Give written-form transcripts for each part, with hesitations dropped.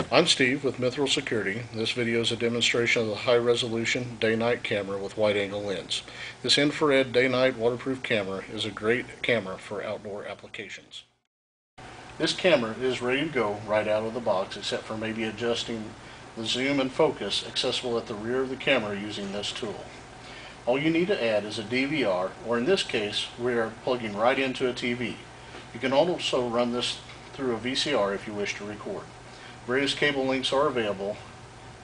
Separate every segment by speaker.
Speaker 1: I'm Steve with Mithril Security. This video is a demonstration of the high-resolution day-night camera with wide-angle lens. This infrared day-night waterproof camera is a great camera for outdoor applications. This camera is ready to go right out of the box, except for maybe adjusting the zoom and focus accessible at the rear of the camera using this tool. All you need to add is a DVR, or in this case, we are plugging right into a TV. You can also run this through a VCR if you wish to record. Various cable links are available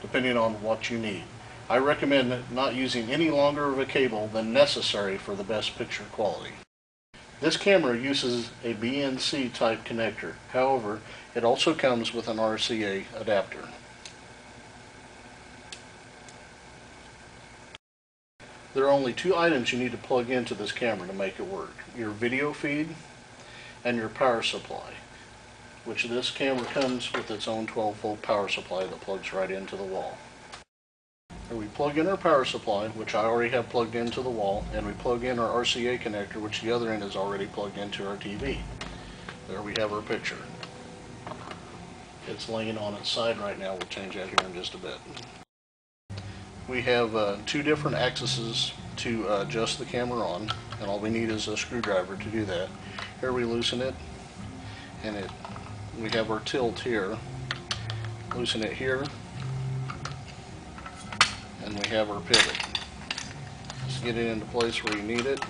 Speaker 1: depending on what you need. I recommend not using any longer of a cable than necessary for the best picture quality. This camera uses a BNC type connector. However, it also comes with an RCA adapter. There are only two items you need to plug into this camera to make it work: your video feed and your power supply, which this camera comes with its own 12-volt power supply that plugs right into the wall. And we plug in our power supply, which I already have plugged into the wall, and we plug in our RCA connector, which the other end is already plugged into our TV. There we have our picture. It's laying on its side right now. We'll change that here in just a bit. We have two different axes to adjust the camera on, and all we need is a screwdriver to do that. Here we loosen it, and we have our tilt here. Loosen it here, and we have our pivot. Just get it into place where you need it,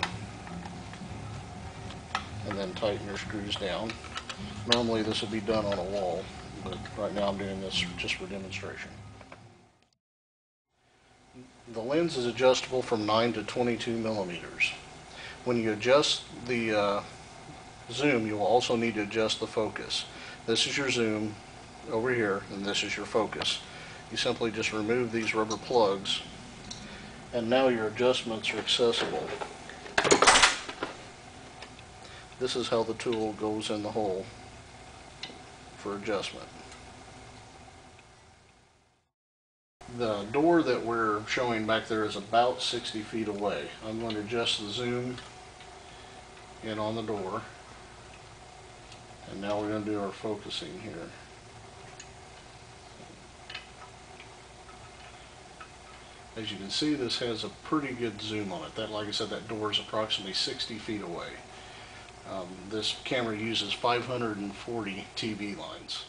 Speaker 1: and then tighten your screws down. Normally this would be done on a wall, but right now I'm doing this just for demonstration. The lens is adjustable from 9 to 22 millimeters. When you adjust the zoom, you will also need to adjust the focus. This is your zoom over here, and this is your focus. You simply just remove these rubber plugs, and now your adjustments are accessible. This is how the tool goes in the hole for adjustment. The door that we're showing back there is about 60 feet away. I'm going to adjust the zoom in on the door. And now we're going to do our focusing here. As you can see, this has a pretty good zoom on it. That, like I said, that door is approximately 60 feet away. This camera uses 540 TV lines.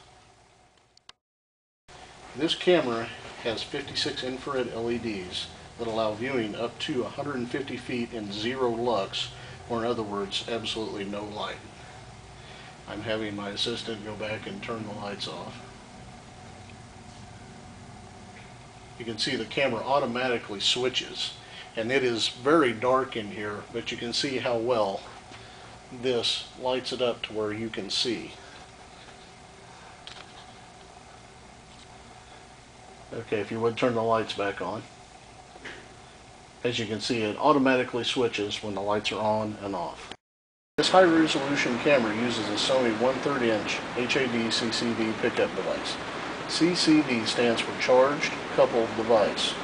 Speaker 1: This camera has 56 infrared LEDs that allow viewing up to 150 feet in 0 lux, or in other words, absolutely no light. I'm having my assistant go back and turn the lights off. You can see the camera automatically switches, and it is very dark in here, but you can see how well this lights it up to where you can see. Okay, if you would turn the lights back on. As you can see, it automatically switches when the lights are on and off. This high-resolution camera uses a Sony 1/3 inch HAD CCD pickup device. CCD stands for Charged Coupled Device.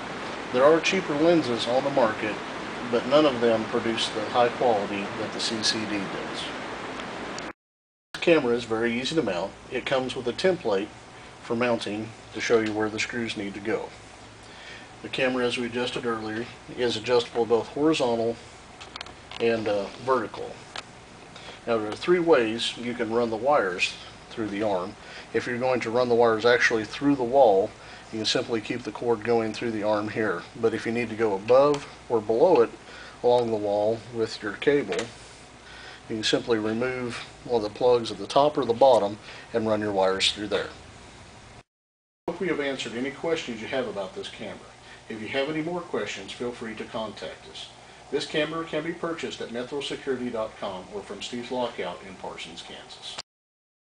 Speaker 1: There are cheaper lenses on the market, but none of them produce the high quality that the CCD does. This camera is very easy to mount. It comes with a template for mounting to show you where the screws need to go. The camera, as we adjusted earlier, is adjustable both horizontal and vertical. Now, there are three ways you can run the wires through the arm. If you're going to run the wires actually through the wall, you can simply keep the cord going through the arm here. But if you need to go above or below it along the wall with your cable, you can simply remove one of the plugs at the top or the bottom and run your wires through there. I hope we have answered any questions you have about this camera. If you have any more questions, feel free to contact us. This camera can be purchased at mithrilsecurity.com or from Steve's Lockout in Parsons, Kansas.